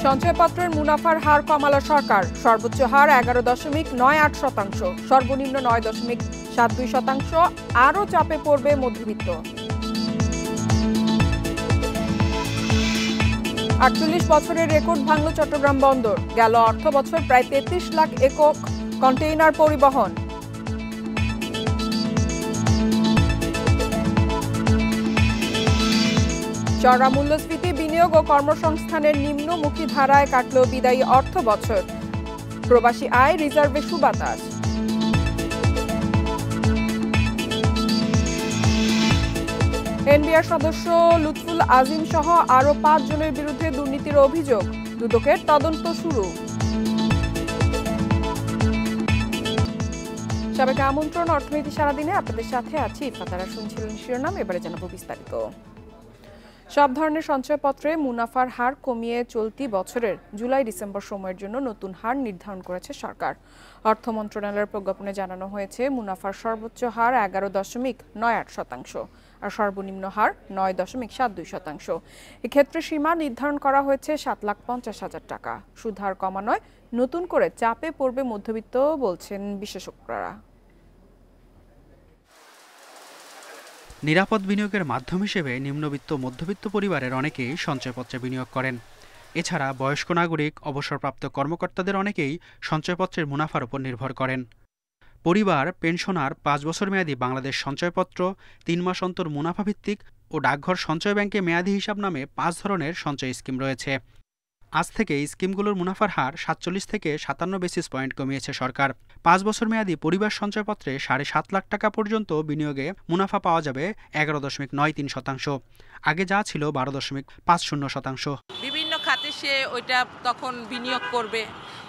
সঞ্চয়পত্রের মুনাফার হার কমালো সরকার। সর্বোচ্চ হার 11.98%, সর্বনিম্ন 9.72%। আরও চাপে পড়বে মধ্যবিত্ত। 48 বছরের রেকর্ড ভাঙল চট্টগ্রাম বন্দর। গেল অর্থ বছর প্রায় 33 লাখ একক কন্টেইনার পরিবহন। চড়া মূল্যস্ফীতি, বিনিয়োগ ও কর্মসংস্থানের নিম্নমুখী ধারায় কাটল বিদায়ী অর্থ বছর। প্রবাসী আয় রিজার্ভে সুবাতাস। এনবিআর সদস্য লুৎফুল আজিম সহ আরও 5 জনের বিরুদ্ধে দুর্নীতির অভিযোগ। দুদকের তদন্ত শুরু। সবাইকে আমন্ত্রণ অর্থনীতি সারাদিনে। আপনাদের সাথে আছি ইফাতারা। শুনছিলেন শিরোনাম, এবারে জানাবো বিস্তারিত। সব ধরনের সঞ্চয়পত্রে মুনাফার হার কমিয়ে চলতি বছরের জুলাই ডিসেম্বর সময়ের জন্য নতুন হার নির্ধারণ করেছে সরকার। অর্থ মন্ত্রণালয়ের প্রজ্ঞাপনে জানানো হয়েছে, মুনাফার সর্বোচ্চ হার 11.98% আর সর্বনিম্ন হার 9.72%। এক্ষেত্রে সীমা নির্ধারণ করা হয়েছে 7,50,000 টাকা। সুদহার কমানোয় নতুন করে চাপে পড়বে মধ্যবিত্ত বলছেন বিশেষজ্ঞরা। নিরাপদ বিনিয়োগের মাধ্যম হিসেবে নিম্নবিত্ত মধ্যবিত্ত পরিবারের অনেকেই সঞ্চয়পত্রে বিনিয়োগ করেন। এছাড়া বয়স্ক নাগরিক, অবসরপ্রাপ্ত কর্মকর্তাদের অনেকেই সঞ্চয়পত্রের মুনাফার উপর নির্ভর করেন। পরিবার, পেনশনার, 5 বছর মেয়াদী বাংলাদেশ সঞ্চয়পত্র, 3 মাস অন্তর মুনাফাভিত্তিক ও ডাকঘর সঞ্চয় ব্যাংকে মেয়াদী হিসাব নামে 5 ধরনের সঞ্চয় স্কিম রয়েছে। আজ থেকে এই স্কিমগুলোর মুনাফার হার 47 থেকে 57 বেসিস পয়েন্ট কমিয়েছে সরকার। 5 বছর মেয়াদী পরিবার সঞ্চয়পত্রে 7.5 লাখ টাকা পর্যন্ত বিনিয়োগে মুনাফা পাওয়া যাবে 11.93%। আগে যা ছিল 12.50%। বিভিন্ন খাতে সে ওইটা তখন বিনিয়োগ করবে,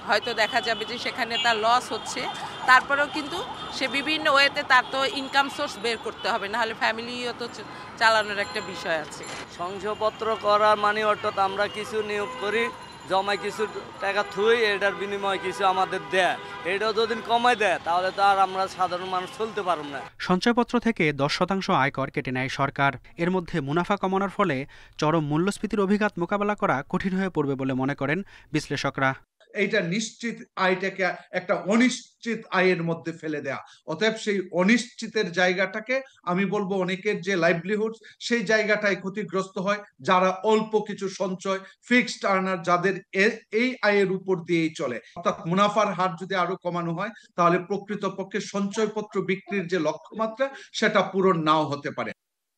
হয়তো দেখা যাবে যে সেখানে তার লস হচ্ছে, তারপরেও কিন্তু সে বিভিন্ন ওয়েতে তার তো ইনকাম সোর্স বের করতে হবে, নাহলে ফ্যামিলিও তো চালানোর একটা বিষয় আছে। সঞ্চয়পত্র করার মানে অর্থাৎ আমরা কিছু নিয়োগ করি, জমায় কিছু টাকা থুই, এটার বিনিময়ে কিছু আমাদের দেয়। এটাও যদি কমায় দেয় তাহলে তো আর আমরা সাধারণ মানুষ চলতে পারব না। সঞ্চয়পত্র থেকে 10% আয়কর কেটে নেয় সরকার। এর মধ্যে মুনাফা কমানোর ফলে চরম মূল্যস্ফীতির অভিঘাত মোকাবেলা করা কঠিন হয়ে পড়বে বলে মনে করেন বিশ্লেষকরা। এইটা নিশ্চিত আয়টাকে একটা অনিশ্চিত আয়ের মধ্যে ফেলে দেয়া। অতএব সেই অনিশ্চিতের জায়গাটাকে আমি বলবো অনেকের যে লাইভলিহুড, সেই জায়গাটাই ক্ষতিগ্রস্ত হয়। যারা অল্প কিছু সঞ্চয়, ফিক্সড আর্নার, যাদের এই আয়ের উপর দিয়েই চলে। অর্থাৎ মুনাফার হার যদি আরো কমানো হয় তাহলে প্রকৃতপক্ষে সঞ্চয়পত্র বিক্রির যে লক্ষ্যমাত্রা সেটা পূরণ নাও হতে পারে।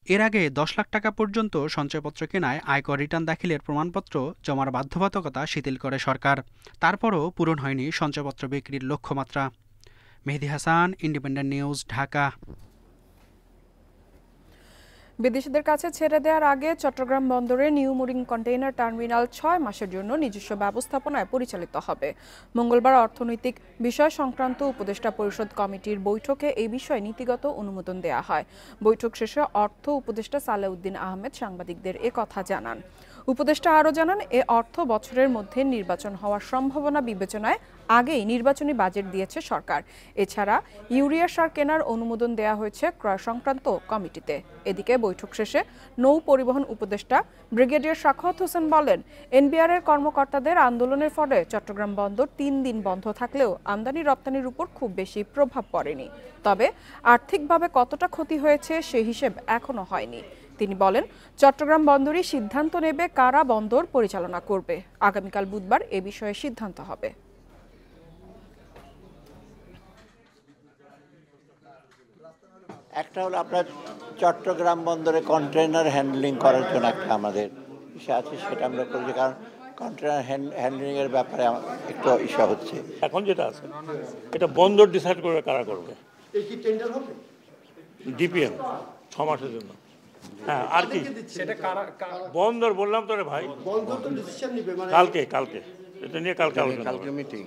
এর আগে 10 লাখ টাকা পর্যন্ত সঞ্চয়পত্র কেনায় আয়কর রিটার্ন দাখিলের প্রমাণপত্র জমার বাধ্যবাধকতা শিথিল করে সরকার। তারপরও পূরণ হয়নি সঞ্চয়পত্র বিক্রির লক্ষ্যমাত্রা। মেহেদী হাসান, ইন্ডিপেন্ডেন্ট নিউজ, ঢাকা। বিদেশিদের কাছে ছেড়ে দেওয়ার আগে চট্টগ্রাম বন্দরে নিউ মুরিং কন্টেইনার টার্মিনাল 6 মাসের জন্য নিজস্ব ব্যবস্থাপনায় পরিচালিত হবে। মঙ্গলবার অর্থনৈতিক বিষয় সংক্রান্ত উপদেষ্টা পরিষদ কমিটির বৈঠকে এই বিষয়ে নীতিগত অনুমোদন দেওয়া হয়। বৈঠক শেষে অর্থ উপদেষ্টা সালেউদ্দিন আহমেদ সাংবাদিকদের একথা জানান। উপদেষ্টা আরও জানান, এ অর্থ বছরের মধ্যে নির্বাচন হওয়ার সম্ভাবনা বিবেচনায় আগেই নির্বাচনী বাজেট দিয়েছে সরকার। এছাড়া ইউরিয়া সার কেনার অনুমোদন দেওয়া হয়েছে ক্রয় সংক্রান্ত কমিটিতে। এদিকে বৈঠক শেষে নৌ পরিবহন উপদেষ্টা ব্রিগেডিয়ার সাখাওয়াত হোসেন বলেন, এনবিআর এর কর্মকর্তাদের আন্দোলনের ফলে চট্টগ্রাম বন্দর 3 দিন বন্ধ থাকলেও আমদানি রপ্তানির উপর খুব বেশি প্রভাব পড়েনি। তবে আর্থিকভাবে কতটা ক্ষতি হয়েছে সে হিসেব এখনো হয়নি। তিনি বলেন, চট্টগ্রাম বন্দরই সিদ্ধান্ত নেবে কারা বন্দর পরিচালনা করবে। আগামীকাল বুধবার এ বিষয়ে সিদ্ধান্ত হবে। একটা হলো আপনার চট্টগ্রাম বন্দরে কন্টেইনার হ্যান্ডলিং করার জন্য একটা আমাদের ইস্যু আছে, সেটা আমরা করছি, কারণ কন্টেইনার হ্যান্ডলিং এর ব্যাপারে একটু ইস্যু হচ্ছে। এখন যেটা আছে এটা বন্দর ডিসাইড করবে কারা করবে। এই কি টেন্ডার হবে? ডিপিএম 6 মাসের জন্য। হ্যাঁ, আর কি সেটা বন্দর বললাম তো রে ভাই, বন্দর তো ডিসিশন নেবে মানে কালকে এটা নিয়ে কালকে মিটিং।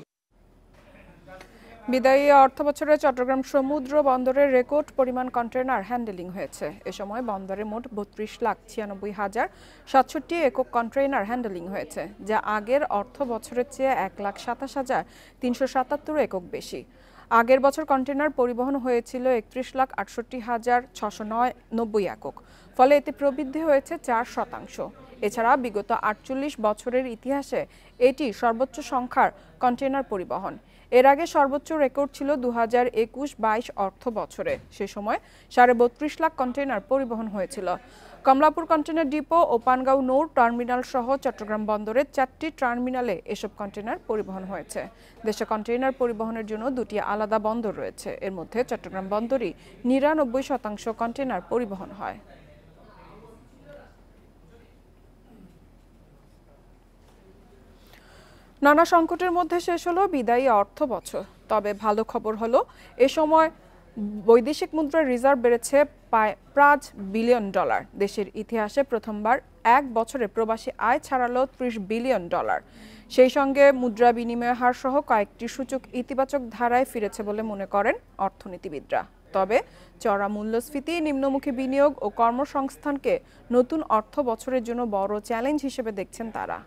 বিদায়ী অর্থবছরে চট্টগ্রাম সমুদ্র বন্দরের রেকর্ড পরিমাণ কন্টেইনার হ্যান্ডেলিং হয়েছে। এ সময় বন্দরে মোট 32,96,067 একক কন্টেইনার হ্যান্ডেলিং হয়েছে, যা আগের অর্থ বছরের চেয়ে 1,27,377 একক বেশি। আগের বছর কন্টেইনার পরিবহন হয়েছিল 31,68,690 একক, ফলে এতে প্রবৃদ্ধি হয়েছে 4%। এছাড়া বিগত ৪৮ বছরের ইতিহাসে এটি সর্বোচ্চ সংখ্যার কন্টেইনার পরিবহন। এর আগে সর্বোচ্চ রেকর্ড ছিল 2021-22 অর্থ বছরে। সে সময় ৩.৫ লাখ কন্টেইনার পরিবহন হয়েছিল। কমলাপুর কন্টেইনার ডিপো ও পানগাঁও নৌ টার্মিনাল সহ চট্টগ্রাম বন্দরের 4টি টার্মিনালে এসব কন্টেইনার পরিবহন হয়েছে। দেশে কন্টেইনার পরিবহনের জন্য 2টি আলাদা বন্দর রয়েছে। এর মধ্যে চট্টগ্রাম বন্দরই 99% কন্টেইনার পরিবহন হয়। নানা সংকটের মধ্যে শেষ হলো বিদায়ী অর্থ বছর। তবে ভালো খবর হলো এ সময় বৈদেশিক মুদ্রার রিজার্ভ বেড়েছে প্রায় $5 বিলিয়ন। দেশের ইতিহাসে প্রথমবার এক বছরে প্রবাসী আয় ছাড়ালো $30 বিলিয়ন। সেই সঙ্গে মুদ্রা বিনিময় হার সহ কয়েকটি সূচক ইতিবাচক ধারায় ফিরেছে বলে মনে করেন অর্থনীতিবিদরা। তবে চড়া মূল্যস্ফীতি, নিম্নমুখী বিনিয়োগ ও কর্মসংস্থানকে নতুন অর্থ বছরের জন্য বড় চ্যালেঞ্জ হিসেবে দেখছেন তারা।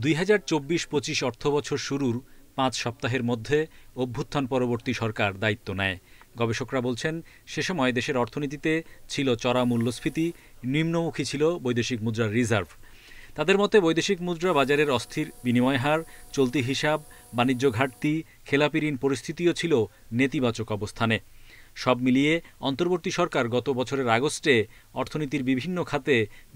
2024-25 অর্থবছর শুরুর 5 সপ্তাহের মধ্যে অভ্যুত্থান পরবর্তী সরকার দায়িত্ব নেয়। গবেষকরা বলছেন, সে সময় দেশের অর্থনীতিতে ছিল চড়া মূল্যস্ফীতি, নিম্নমুখী ছিল বৈদেশিক মুদ্রার রিজার্ভ। তাদের মতে বৈদেশিক মুদ্রা বাজারের অস্থির বিনিময় হার, চলতি হিসাব, বাণিজ্য ঘাটতি, খেলাপি ঋণ পরিস্থিতিও ছিল নেতিবাচক অবস্থানে। সব মিলিয়ে অন্তর্বর্তী সরকার গত বছরের আগস্টে অর্থনীতির বিভিন্ন খাতে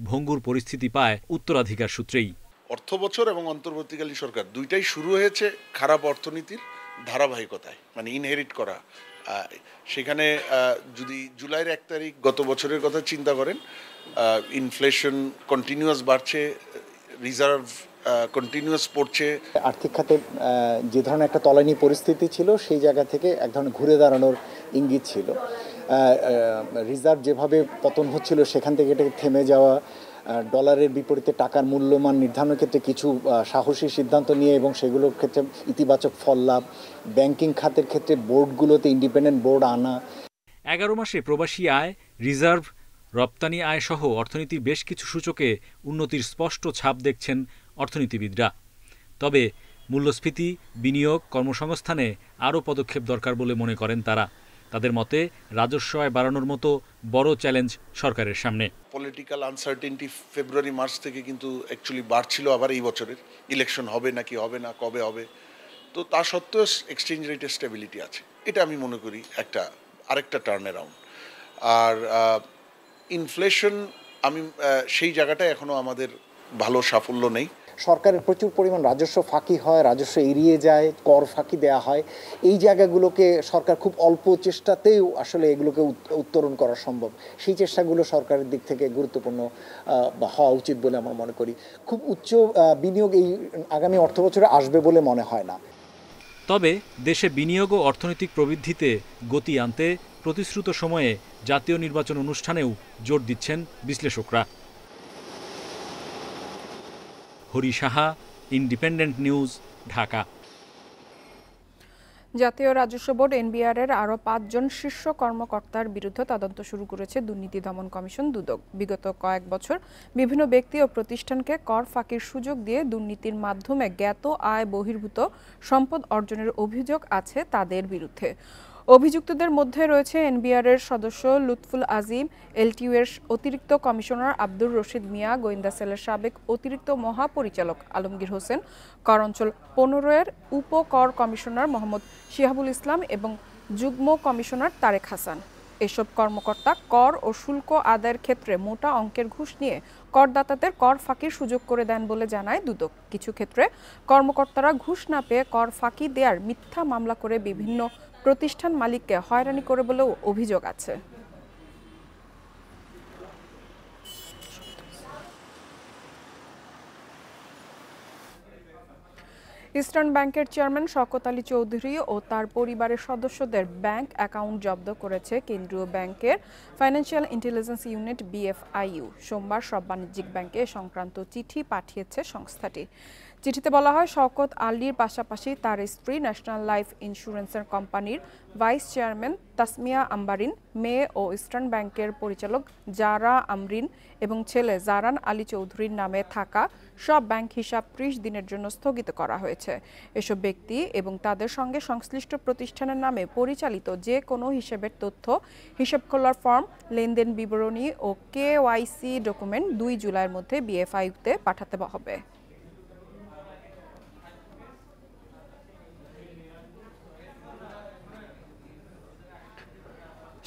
ভঙ্গুর পরিস্থিতি পায় উত্তরাধিকার সূত্রেই। অর্থবছর এবং অন্তর্বর্তীকালীন সরকার দুইটাই শুরু হয়েছে খারাপ অর্থনীতির ধারাবাহিকতায়, মানে ইনহেরিট করা। সেখানে যদি জুলাইয়ের 1 তারিখ গত বছরের কথা চিন্তা করেন, ইনফ্লেশন কন্টিনিউয়াস বাড়ছে, রিজার্ভ কন্টিনিউয়াস পড়ছে। আর্থিক খাতে যে ধরনের একটা তলানি পরিস্থিতি ছিল, সেই জায়গা থেকে এক ধরনের ঘুরে দাঁড়ানোর ইঙ্গিত ছিল। রিজার্ভ যেভাবে পতন হচ্ছিল, সেখান থেকে এটাকে থেমে যাওয়া, ডলারের বিপরীতে টাকার মূল্যমান নির্ধারণের ক্ষেত্রে কিছু সাহসী সিদ্ধান্ত নিয়ে এবং সেগুলোর ক্ষেত্রে ইতিবাচক ফল লাভ, ব্যাংকিং খাতের ক্ষেত্রে বোর্ডগুলোতে ইন্ডিপেন্ডেন্ট বোর্ড আনা। 11 মাসে প্রবাসী আয়, রিজার্ভ, রপ্তানি আয় সহ অর্থনীতির বেশ কিছু সূচকে উন্নতির স্পষ্ট ছাপ দেখছেন অর্থনীতিবিদরা। তবে মূল্যস্ফীতি, বিনিয়োগ, কর্মসংস্থানে আরও পদক্ষেপ দরকার বলে মনে করেন তারা। তাদের মতে রাজস্ব আয় বাড়ানোর মতো বড় চ্যালেঞ্জ সরকারের সামনে। পলিটিক্যাল আনসার্টেনটি ফেব্রুয়ারি মার্চ থেকে কিন্তু অ্যাকচুয়ালি বাড়ছিল। আবার এই বছরের ইলেকশন হবে নাকি হবে না, কবে হবে, তো তা সত্ত্বেও এক্সচেঞ্জ রেটের স্টেবিলিটি আছে। এটা আমি মনে করি আরেকটা টার্ন অ্যারাউন্ড। আর ইনফ্লেশন, আমি সেই জায়গাটায় এখনো আমাদের ভালো সাফল্য নেই। সরকারের প্রচুর পরিমাণ রাজস্ব ফাঁকি হয়, রাজস্ব এড়িয়ে যায়, কর ফাঁকি দেওয়া হয়। এই জায়গাগুলোকে সরকার খুব অল্প চেষ্টাতেও আসলে এগুলোকে উত্তরণ করা সম্ভব। সেই চেষ্টাগুলো সরকারের দিক থেকে গুরুত্বপূর্ণ হওয়া উচিত বলে আমরা মনে করি। খুব উচ্চ বিনিয়োগ এই আগামী অর্থবছরে আসবে বলে মনে হয় না। তবে দেশে বিনিয়োগ ও অর্থনৈতিক প্রবৃদ্ধিতে গতি আনতে প্রতিশ্রুত সময়ে জাতীয় নির্বাচন অনুষ্ঠানেও জোর দিচ্ছেন বিশ্লেষকরা। Hari Saha, independent news, Dhaka. জাতীয় রাজস্ব বোর্ড এনবিআর-এর আরও 5 জন শীর্ষ কর্মকর্তার বিরুদ্ধে তদন্ত শুরু করেছে দুর্নীতি দমন কমিশন দুদক। বিগত কয়েক বছর বিভিন্ন ব্যক্তি ও প্রতিষ্ঠানকে কর ফাঁকির সুযোগ দিয়ে দুর্নীতির মাধ্যমে জ্ঞাত আয় বহির্ভূত সম্পদ অর্জনের অভিযোগ আছে তাদের বিরুদ্ধে। অভিযুক্তদের মধ্যে রয়েছে এনবিআর-এর সদস্য লুৎফুল আজিম, এলটিইউ-এর অতিরিক্ত কমিশনার আব্দুর রশিদ মিয়া, গোয়েন্দা সেলের সাবেক অতিরিক্ত মহাপরিচালক আলমগীর হোসেন, কর অঞ্চল 15-এর উপ কর কমিশনার মোহাম্মদ শিহাবুল ইসলাম এবং যুগ্ম কমিশনার তারেক হাসান। এসব কর্মকর্তা কর ও শুল্ক আদায়ের ক্ষেত্রে মোটা অঙ্কের ঘুষ নিয়ে করদাতাদের কর ফাঁকির সুযোগ করে দেন বলে জানায় দুদক। কিছু ক্ষেত্রে কর্মকর্তারা ঘুষ না পেয়ে কর ফাঁকি দেওয়ার মিথ্যা মামলা করে বিভিন্ন প্রতিষ্ঠান মালিককে হয়রানি করে বলেও অভিযোগ আছে। ইস্টার্ন ব্যাংকের চেয়ারম্যান শওকত আলী চৌধুরী ও তার পরিবারের সদস্যদের ব্যাংক অ্যাকাউন্ট জব্দ করেছে কেন্দ্রীয় ব্যাংকের ফাইন্যান্সিয়াল ইন্টেলিজেন্স ইউনিট বিএফআইইউ। সোমবার সব বাণিজ্যিক ব্যাংকে সংক্রান্ত চিঠি পাঠিয়েছে সংস্থাটি। চিঠিতে বলা হয়, শওকত আলীর পাশাপাশি তার স্ত্রী ন্যাশনাল লাইফ ইন্স্যুরেন্সের কোম্পানির ভাইস চেয়ারম্যান তাসমিয়া আম্বারিন, মেয়ে ও ইস্টার্ন ব্যাংকের পরিচালক জারা আমরিন এবং ছেলে জারান আলী চৌধুরীর নামে থাকা সব ব্যাংক হিসাব 30 দিনের জন্য স্থগিত করা হয়েছে। হয়েছে। এসব ব্যক্তি এবং তাদের সঙ্গে সংশ্লিষ্ট প্রতিষ্ঠানের নামে পরিচালিত যে কোনো হিসেবের তথ্য, হিসাব খোলার ফর্ম, লেনদেন বিবরণী ও কেওয়াইসি ডকুমেন্ট 2 জুলাইয়ের মধ্যে বিএফআইতে পাঠাতে হবে।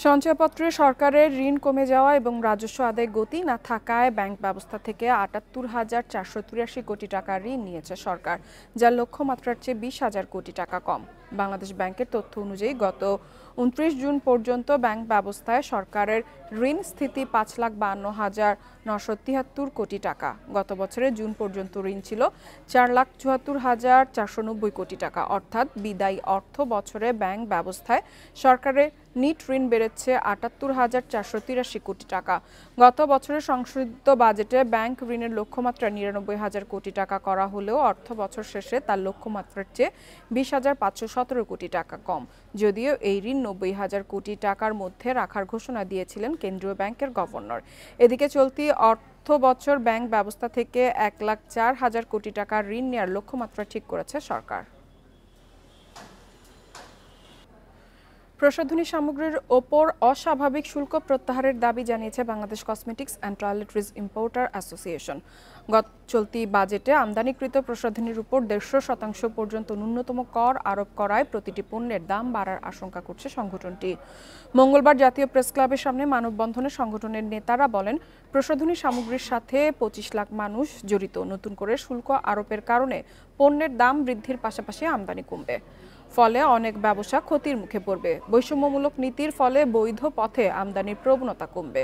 সঞ্চয়পত্রে সরকারের ঋণ কমে যাওয়া এবং রাজস্ব আদায় গতি না থাকায় ব্যাংক ব্যবস্থা থেকে ৭৮,৪৮৩ কোটি টাকা ঋণ নিয়েছে সরকার, যার লক্ষ্যমাত্রার চেয়ে ২০,০০০ কোটি টাকা কম। বাংলাদেশ ব্যাংকের তথ্য অনুযায়ী গত ২৯ জুন পর্যন্ত ব্যাংক ব্যবস্থায় সরকারের ঋণ স্থিতি ৫,৫২,৯৭৩ কোটি টাকা। গত বছরের জুন পর্যন্ত ঋণ ছিল ৪,৭৪,৪৯০ কোটি টাকা, অর্থাৎ বিদায়ী অর্থ বছরে ব্যাংক ব্যবস্থায় সরকারের নিট ঋণ বেড়েছে ৭৮,৪৮৩ কোটি টাকা। গত বছরের সংশোধিত বাজেটে ব্যাংক ঋণের লক্ষ্যমাত্রা ৯৯,০০০ কোটি টাকা করা হলেও অর্থ বছর শেষে তার লক্ষ্যমাত্রার চেয়ে ২০,৫১৭ কোটি টাকা কম। যদিও এই ঋণ ৯০,০০০ কোটি টাকার মধ্যে রাখার ঘোষণা দিয়েছিলেন কেন্দ্রীয় ব্যাংকের গভর্নর। এদিকে চলতি অর্থ বছর ব্যাংক ব্যবস্থা থেকে ১,০৪,০০০ কোটি টাকার ঋণ নেওয়ার লক্ষ্যমাত্রা ঠিক করেছে সরকার। প্রসাধনী সামগ্রীর ওপর অস্বাভাবিক শুল্ক প্রত্যাহারের দাবি জানিয়েছে Bangladesh cosmetics and toiletries importer association. চলতি বাজেটে আমদানিকৃত প্রসাধনীর উপর ১৫০% পর্যন্ত ন্যূনতম কর আরোপ করায় প্রতিটি পণ্যের দাম বাড়ার আশঙ্কা করছে সংগঠনটি। মঙ্গলবার জাতীয় প্রেস ক্লাবের সামনে মানববন্ধনে সংগঠনের নেতারা বলেন, প্রসাধনী সামগ্রীর সাথে ২৫ লাখ মানুষ জড়িত। নতুন করে শুল্ক আরোপের কারণে পণ্যের দাম বৃদ্ধির পাশাপাশি আমদানি কমবে, ফলে অনেক ব্যবসা ক্ষতির মুখে পড়বে। বৈষম্যমূলক নীতির ফলে বৈধ পথে আমদানির প্রবণতা কমবে।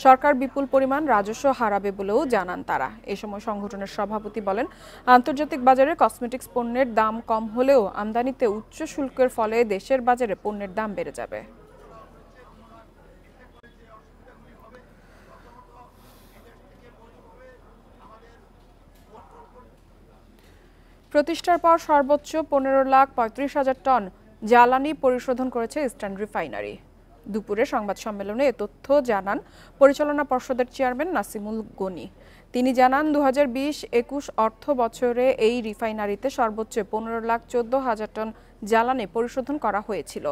সরকার বিপুল পরিমাণ রাজস্ব হারাবে বলেও জানান তারা। এ সময় সংগঠনের সভাপতি বলেন, আন্তর্জাতিক বাজারে কসমেটিক্স পণ্যের দাম কম হলেও আমদানিতে উচ্চ শুল্কের ফলে দেশের বাজারে পণ্যের দাম বেড়ে যাবে। প্রতিষ্ঠার পর সর্বোচ্চ ১৫,৩৫,০০০ টন জ্বালানি পরিশোধন করেছে ইস্টার্ন রিফাইনারি। দুপুরে সংবাদ সম্মেলনে এ তথ্য জানান পরিচালনা পর্ষদের চেয়ারম্যান নাসিমুল গনি। তিনি জানান, ২০২০-২১ অর্থ বছরে এই রিফাইনারিতে সর্বোচ্চ ১৫,১৪,০০০ টন জ্বালানি পরিশোধন করা হয়েছিল।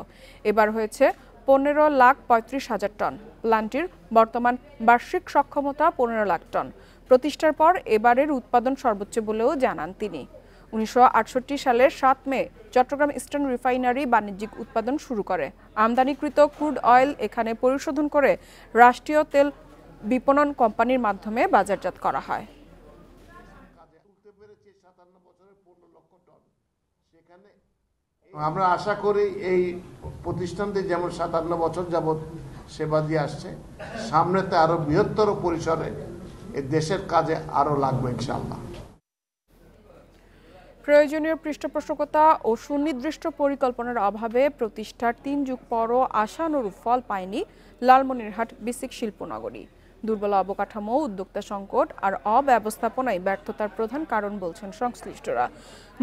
এবার হয়েছে ১৫,৩৫,০০০ টন। প্ল্যান্টটির বর্তমান বার্ষিক সক্ষমতা ১৫ লাখ টন। প্রতিষ্ঠার পর এবারের উৎপাদন সর্বোচ্চ বলেও জানান তিনি। ১৯৬৮ সালের ৭ মে চট্টগ্রাম ইস্টার্ন রিফাইনারি বাণিজ্যিক উৎপাদন শুরু করে। আমদানিকৃত ক্রুড অয়েল এখানে পরিশোধন করে রাষ্ট্রীয় তেল বিপণন কোম্পানির মাধ্যমে বাজারজাত করা হয়। আমরা আশা করি এই প্রতিষ্ঠানটি যেমন ৫৭ বছর যাবৎ সেবা দিয়ে আসছে, সামনেতে আরো বৃহত্তর পরিসরে এই দেশের কাজে আরো লাগবে ইনশাআল্লাহ। প্রয়োজনীয় পৃষ্ঠপোষকতা ও সুনির্দিষ্ট পরিকল্পনার অভাবে প্রতিষ্ঠার ৩ যুগ পরও আশানুরূপ ফল পায়নি লালমনিরহাট বিসিক শিল্পনগরী। দুর্বল অবকাঠামো, উদ্যোক্তা সংকট আর অব্যবস্থাপনায় ব্যর্থতার প্রধান কারণ বলছেন সংশ্লিষ্টরা।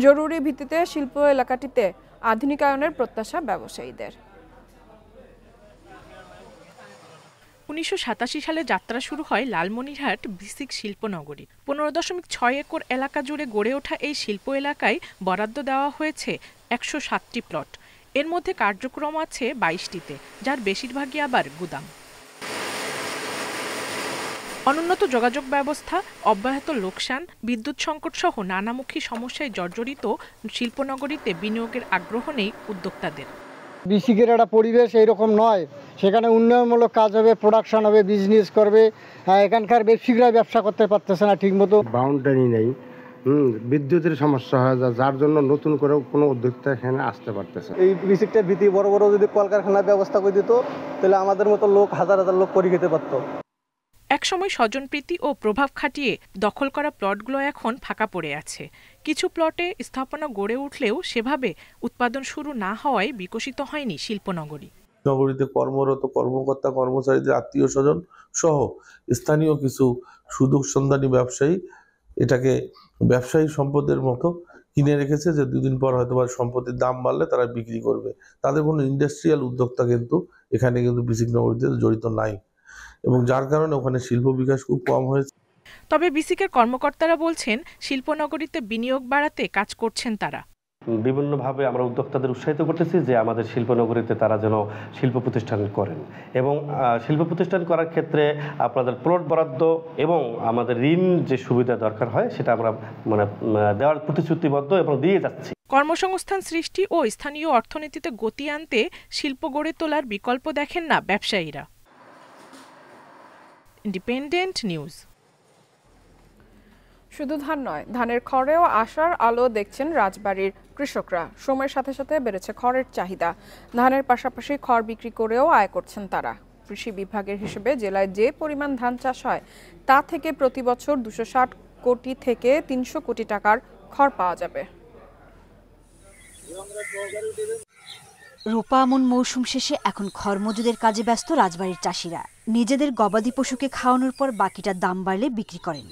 জরুরি ভিত্তিতে শিল্প এলাকাটিতে আধুনিকায়নের প্রত্যাশা ব্যবসায়ীদের। ১৯৮৭ সালে যাত্রা শুরু হয় লালমনিরহাট বিসিক শিল্পনগরী। ১৫.৬ একর এলাকা জুড়ে গড়ে ওঠা এই শিল্প এলাকায় বরাদ্দ দেওয়া হয়েছে ১০৭টি প্লট। এর মধ্যে কার্যক্রম আছে ২২টিতে, যার বেশিরভাগই আবার গুদাম। অনুন্নত যোগাযোগ ব্যবস্থা, অব্যাহত লোকসান, বিদ্যুৎ সংকট সহ নানামুখী সমস্যায় জর্জরিত শিল্পনগরীতে বিনিয়োগের আগ্রহ নেই উদ্যোক্তাদের। বিসিকের একটা পরিবেশ এইরকম নয়, সেখানে উন্নয়নমূলক কাজ হবে, প্রোডাকশন হবে, বিজনেস করবে। এখানকার ব্যবসায়ীরা ব্যবসা করতে পারতেছে না ঠিকমতো, বাউন্ডারি নেই, বিদ্যুতের সমস্যা হয়, যার জন্য নতুন করে কোনো উদ্যোক্তা এখানে আসতে পারতেছে। এই বিসিকটার ভিতরে বড় বড় যদি কলকারখানার ব্যবস্থা করে দিত, তাহলে আমাদের মতো লোক হাজার হাজার লোক করে খেতে পারতো। একসময় স্বজনপ্রীতি ও প্রভাব খাটিয়ে দখল করা প্লটগুলো এখন ফাঁকা পড়ে আছে। কিছু প্লটে স্থাপনা গড়ে উঠলেও সেভাবে উৎপাদন শুরু না হওয়ায় বিকশিত হয়নি শিল্পনগরী। নগরীতে কর্মরত কর্মকর্তা কর্মচারীদের আত্মীয় স্বজন সহ স্থানীয় কিছু সুযোগ সন্ধানী ব্যবসায়ী এটাকে ব্যবসায়ী সম্পদের মতো কিনে রেখেছে, যে দুদিন পর হয়তো সম্পত্তির দাম বাড়লে তারা বিক্রি করবে। তাদের কোনো ইন্ডাস্ট্রিয়াল উদ্যোক্তা কিন্তু এখানে কিন্তু বিসিক নগরীতে জড়িত নাই, এবং যার কারণে ওখানে শিল্প বিকাশ খুব কম হয়েছে। তবে বিসিকের কর্মকর্তারা বলছেন শিল্পনগরীতে বিনিয়োগ বাড়াতে কাজ করছেন তারা। বিভিন্নভাবে আমরা উদ্যোক্তাদের উৎসাহিত করতেছি যে আমাদের শিল্পনগরীতে তারা যেন শিল্প প্রতিষ্ঠান করেন এবং শিল্প প্রতিষ্ঠান করার ক্ষেত্রে আপনাদের প্লট বরাদ্দ এবং আমাদের ঋণ যে সুবিধা দরকার হয় সেটা আমরা দেওয়ার প্রতিশ্রুতিবদ্ধ এবং দিয়ে যাচ্ছি। কর্মসংস্থান সৃষ্টি ও স্থানীয় অর্থনীতিতে গতি আনতে শিল্প গড়ে তোলার বিকল্প দেখেন না ব্যবসায়ীরা। Independent news. শুধু ধান নয়, ধানের খড়েও আশার আলো দেখছেন রাজবাড়ীর কৃষকরা। সময়ের সাথে সাথে বেড়েছে খড়ের চাহিদা। ধানের পাশাপাশি খড় বিক্রি করেও আয় করছেন তারা। কৃষি বিভাগের হিসেবে জেলায় যে পরিমাণ ধান চাষ হয় তা থেকে প্রতি বছর 260 কোটি থেকে 300 কোটি টাকার খড় পাওয়া যাবে। রোপা আমন মৌসুম শেষে এখন খড় মজুদের কাজে ব্যস্ত রাজবাড়ীর চাষিরা। নিজেদের গবাদি পশুকে খাওয়ানোর পর বাকিটার দাম বাড়লে বিক্রি করেন।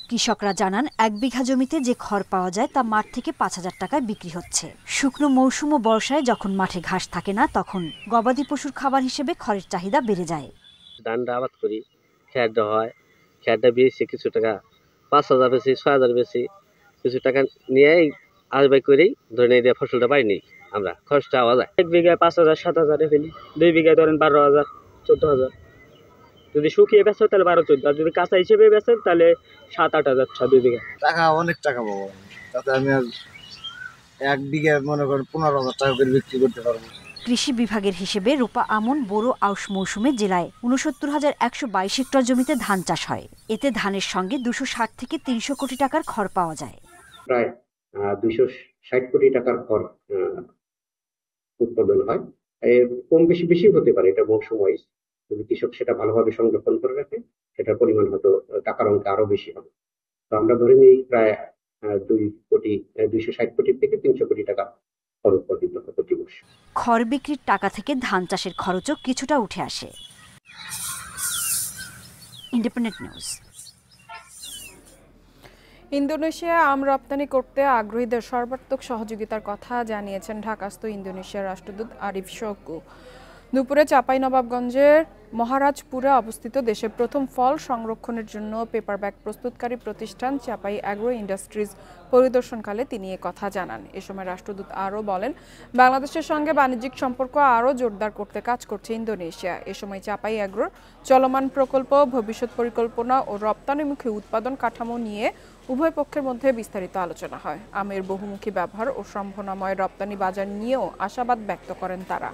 কৃষকরা জানান 1 বিঘা জমিতে যে খড় পাওয়া যায় তা মাঠ থেকে 5000 টাকায় বিক্রি হচ্ছে। শুকনো মৌসুম ও বর্ষায় যখন মাঠে ঘাস থাকে না তখন গবাদি পশুর খাবার হিসেবে খড়ের চাহিদা বেড়ে যায়। ধানটা আবাদ করি, খেয়ারটা হয়, খেয়ারটা বেশি কিছু টাকা 5000 বেশি 6000 বেশি কিছু টাকা নিয়ে আজবাই করেই ধরে নিয়ে ফসলটা পাইনি আমরা খরচটা আওয়া যায়। 1 বিঘায় 5000 7000 ফেলি, 2 বিঘায় ধরেন 12000 14000। যদি শুকিয়ে বেচো তাহলে 12-14, আর যদি কাঁচা হিসেবে বেচেন তাহলে 7-8 হাজার 2 বিঘা। টাকা অনেক টাকা পাবো, তাতে আমি আর 1 বিঘা মনে করেন 15,000 টাকা করে বিক্রি করতে পারবো। কৃষি বিভাগের হিসেবে রোপা আমন বোরো আউশ মৌসুমে জেলায় 69,122 হেক্টর জমিতে ধান চাষ হয়। এতে ধানের সঙ্গে 260 থেকে 300 কোটি টাকার খড় পাওয়া যায়। প্রায় 260 কোটি টাকার খড় উৎপাদন হয়। কম বেশি হতে পারে, এটা মৌসুম ওয়াইজ। যদি কৃষক সেটা ভালোভাবে সংরক্ষণ করে রাখে সেটার পরিমাণ হয়তো টাকার অঙ্কে আরো বেশি হবে। তো আমরা ধরে নিই প্রায় 260 কোটি থেকে 300 কোটি টাকা খড় উৎপাদিত হয় প্রতি বছর। খড় বিক্রির টাকা থেকে ধান চাষের খরচও কিছুটা উঠে আসে। Independent news. ইন্দোনেশিয়া আম রপ্তানি করতে আগ্রহীদের সর্বাত্মক সহযোগিতার কথা জানিয়েছেন ঢাকাস্থ ইন্দোনেশিয়ার রাষ্ট্রদূত আরিফ শৌকু। দুপুরে চাঁপাইনবাবগঞ্জের মহারাজপুরে অবস্থিত দেশের প্রথম ফল সংরক্ষণের জন্য পেপার ব্যাগ প্রস্তুতকারী প্রতিষ্ঠান চাপাই অ্যাগ্রো ইন্ডাস্ট্রিজ পরিদর্শনকালে তিনি এ কথা জানান। এ সময় রাষ্ট্রদূত আরও বলেন, বাংলাদেশের সঙ্গে বাণিজ্যিক সম্পর্ক আরও জোরদার করতে কাজ করছে ইন্দোনেশিয়া। এ সময় চাপাই অ্যাগ্রোর চলমান প্রকল্প, ভবিষ্যৎ পরিকল্পনা ও রপ্তানিমুখী উৎপাদন কাঠামো নিয়ে উভয় পক্ষের মধ্যে বিস্তারিত আলোচনা হয়। আমের বহুমুখী ব্যবহার ও সম্ভাবনাময় রপ্তানি বাজার নিয়েও আশাবাদ ব্যক্ত করেন তারা।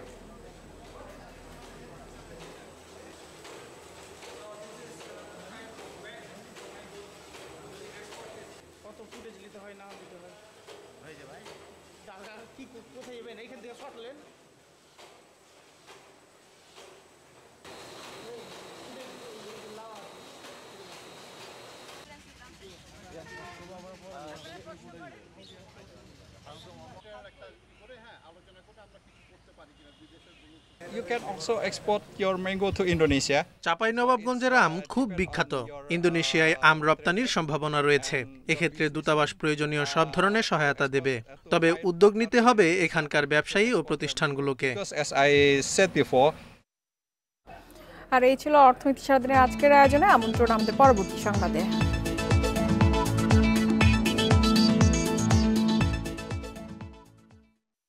You can also export your mango to Indonesia. চাঁপাইনবাবগঞ্জের আম খুব বিখ্যাত। ইন্দোনেশিয়ায় আম রপ্তানির সম্ভাবনা রয়েছে। এক্ষেত্রে দূতাবাস প্রয়োজনীয় সব ধরনের সহায়তা দেবে। তবে উদ্যোগ নিতে হবে এখানকার ব্যবসায়ী ও প্রতিষ্ঠানগুলোকে। As I said before, আর এই ছিল অর্থনীতি সারাদিনের আজকের আয়োজনে। আমন্ত্রণ আমাদের পরবর্তী সংবাদে।